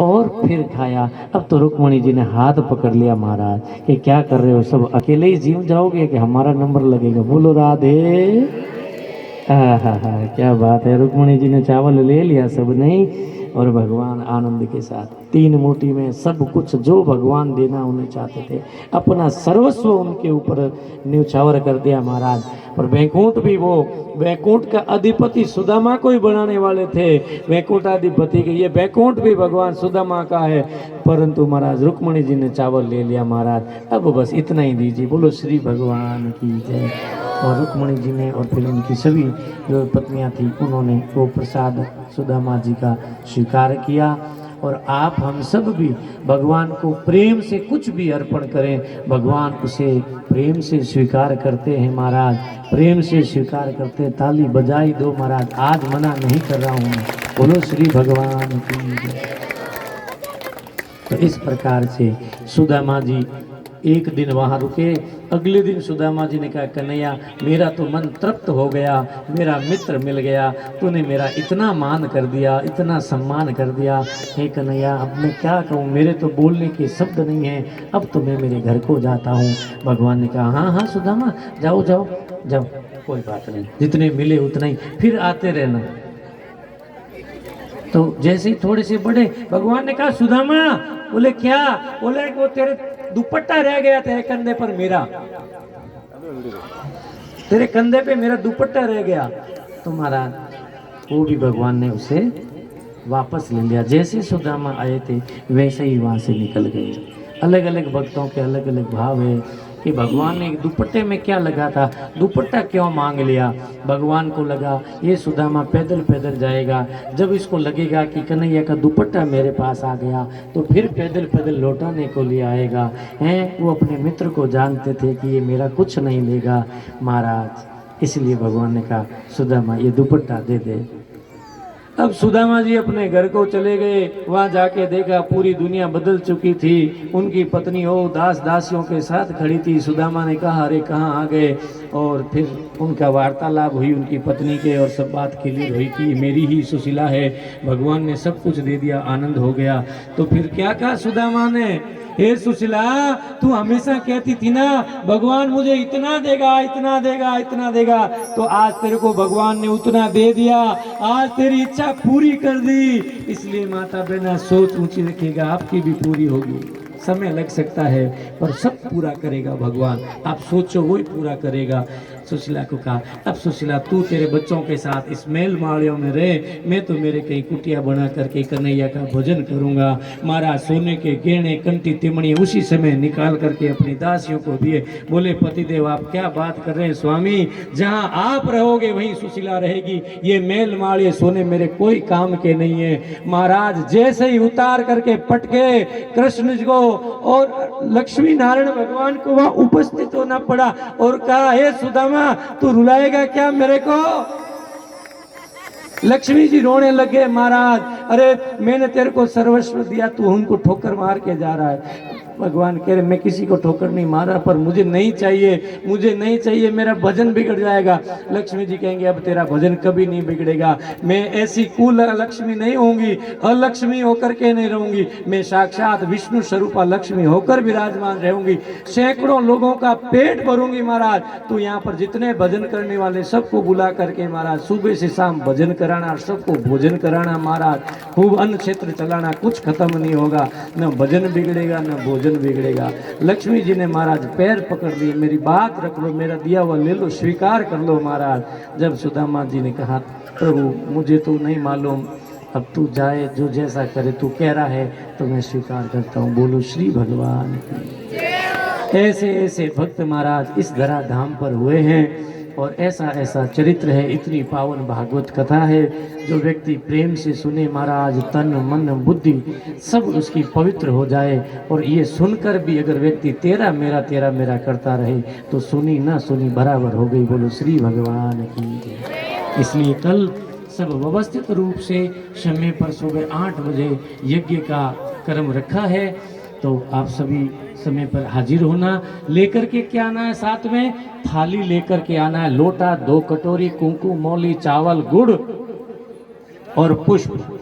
और फिर खाया। अब तो रुक्मणी जी ने हाथ पकड़ लिया महाराज कि क्या कर रहे हो, सब अकेले ही जीव जाओगे कि हमारा नंबर लगेगा? बोलो राधे। हा, क्या बात है। रुक्मणी जी ने चावल ले लिया सब नहीं, और भगवान आनंद के साथ 3 मुट्ठी में सब कुछ जो भगवान देना उन्हें चाहते थे, अपना सर्वस्व उनके ऊपर न्यौछावर कर दिया महाराज। पर वैकुंठ भी, वो वैकुंठ का अधिपति सुदामा को ही बनाने वाले थे, वैकुंठ अधिपति के, ये वैकुंठ भी भगवान सुदामा का है। परंतु महाराज रुक्मणी जी ने चावल ले लिया महाराज, अब बस इतना ही दीजिए। बोलो श्री भगवान की जय। और रुक्मणी जी ने और फिर उनकी सभी जो पत्नियां थी उन्होंने वो प्रसाद सुदामा जी का स्वीकार किया। और आप हम सब भी भगवान को प्रेम से कुछ भी अर्पण करें, भगवान उसे प्रेम से स्वीकार करते हैं महाराज, प्रेम से स्वीकार करते हैं। ताली बजाई दो महाराज, आज मना नहीं कर रहा हूँ मैं। बोलो श्री भगवान की जय। तो इस प्रकार से सुदामा जी एक दिन वहाँ रुके। अगले दिन सुदामा जी ने कहा, कन्हैया मेरा तो मन तृप्त हो गया, मेरा मित्र मिल गया, तूने मेरा इतना मान कर दिया, इतना सम्मान कर दिया। हे कन्हैया अब मैं क्या कहूँ, मेरे तो बोलने के शब्द नहीं हैं, अब तो मैं मेरे घर को जाता हूँ। भगवान ने कहा, हाँ हाँ सुदामा जाओ जाओ जाओ, कोई बात नहीं, जितने मिले उतना ही, फिर आते रहना। तो जैसे ही थोड़े से बड़े, भगवान ने कहा, सुदामा, बोले क्या? बोले वो तेरे दुपट्टा रह गया तेरे कंधे पर, मेरा तेरे कंधे पे मेरा दुपट्टा रह गया। तो महाराज वो भी भगवान ने उसे वापस ले लिया। जैसे सुदामा आए थे वैसे ही वहां से निकल गए। अलग अलग भक्तों के अलग अलग भाव है कि भगवान ने दुपट्टे में क्या लगा था, दुपट्टा क्यों मांग लिया? भगवान को लगा ये सुदामा पैदल पैदल जाएगा, जब इसको लगेगा कि कन्हैया का दुपट्टा मेरे पास आ गया तो फिर पैदल पैदल लौटाने को लिए आएगा। हैं, वो अपने मित्र को जानते थे कि ये मेरा कुछ नहीं लेगा महाराज, इसलिए भगवान ने कहा, सुदामा ये दुपट्टा दे दे। अब सुदामा जी अपने घर को चले गए। वहां जाके देखा पूरी दुनिया बदल चुकी थी, उनकी पत्नी ओ दास दासियों के साथ खड़ी थी। सुदामा ने कहा, अरे कहाँ आ गए? और फिर उनका वार्तालाप हुई उनकी पत्नी के, और सब बात क्लियर हुई कि मेरी ही सुशीला है, भगवान ने सब कुछ दे दिया, आनंद हो गया। तो फिर क्या कहा सुदामा ने, हे सुशीला, तू हमेशा कहती थी ना भगवान मुझे इतना देगा इतना देगा इतना देगा, तो आज तेरे को भगवान ने उतना दे दिया, आज तेरी इच्छा पूरी कर दी। इसलिए माता बहना सोच ऊंची रखिएगा, आपकी भी पूरी होगी। समय लग सकता है पर सब पूरा करेगा भगवान, आप सोचो वो ही पूरा करेगा। सुशीला को कहा, अब सुशीला तू तेरे बच्चों के साथ इस मेल माड़ियों में रहे, मैं तो मेरे कई कुटिया बना करके कन्हैया का भजन करूंगा। महाराज सोने के गहने कंठी तिमड़ी उसी समय निकाल करके अपनी दासियों को दिए। बोले पतिदेव आप क्या बात कर रहे हैं स्वामी, जहां आप रहोगे वहीं सुशीला रहेगी, ये मेल माड़िए सोने मेरे कोई काम के नहीं है। महाराज जैसे ही उतार करके पटके कृष्ण जी को और लक्ष्मी नारायण भगवान को वहां उपस्थित होना पड़ा, और कहा, हे सुदामा तू रुलाएगा क्या मेरे को? लक्ष्मी जी रोने लगे, महाराज अरे मैंने तेरे को सर्वस्व दिया, तू उनको ठोकर मार के जा रहा है। भगवान कह रहे मैं किसी को ठोकर नहीं मारा, पर मुझे नहीं चाहिए, मुझे नहीं चाहिए, मेरा भजन बिगड़ जाएगा। लक्ष्मी जी कहेंगे अब तेरा भजन कभी नहीं बिगड़ेगा, मैं ऐसी कुल लक्ष्मी नहीं होंगी, अलक्ष्मी होकर के नहीं रहूंगी, मैं साक्षात विष्णु स्वरूपा लक्ष्मी होकर विराजमान रहूंगी, सैकड़ों लोगों का पेट भरूंगी। महाराज तो यहाँ पर जितने भजन करने वाले सबको बुला करके महाराज सुबह से शाम भजन कराना, सबको भोजन कराना, महाराज खूब अन्न क्षेत्र चलाना, कुछ खत्म नहीं होगा, न भजन बिगड़ेगा न भोजन बिगड़ेगा। लक्ष्मी जी ने महाराज पैर पकड़ लिए, मेरी बात रख लो, मेरा दिया हुआ ले लो, स्वीकार कर लो महाराज। जब सुदामा जी ने कहा, प्रभु मुझे तो नहीं मालूम, अब तू जाए, जो जैसा करे, तू कह रहा है तो मैं स्वीकार करता हूँ। बोलो श्री भगवान की। ऐसे ऐसे भक्त महाराज इस धरा धाम पर हुए हैं, और ऐसा ऐसा चरित्र है, इतनी पावन भागवत कथा है, जो व्यक्ति प्रेम से सुने महाराज तन मन बुद्धि सब उसकी पवित्र हो जाए। और ये सुनकर भी अगर व्यक्ति तेरा मेरा करता रहे तो सुनी ना सुनी बराबर हो गई। बोलो श्री भगवान की। इसलिए कल सब व्यवस्थित रूप से समय पर सुबह 8 बजे यज्ञ का कर्म रखा है, तो आप सभी समय पर हाजिर होना। लेकर के क्या आना है? साथ में थाली लेकर के आना है, लोटा, 2 कटोरी, कुंकु मौली, चावल, गुड़ और पुष्प।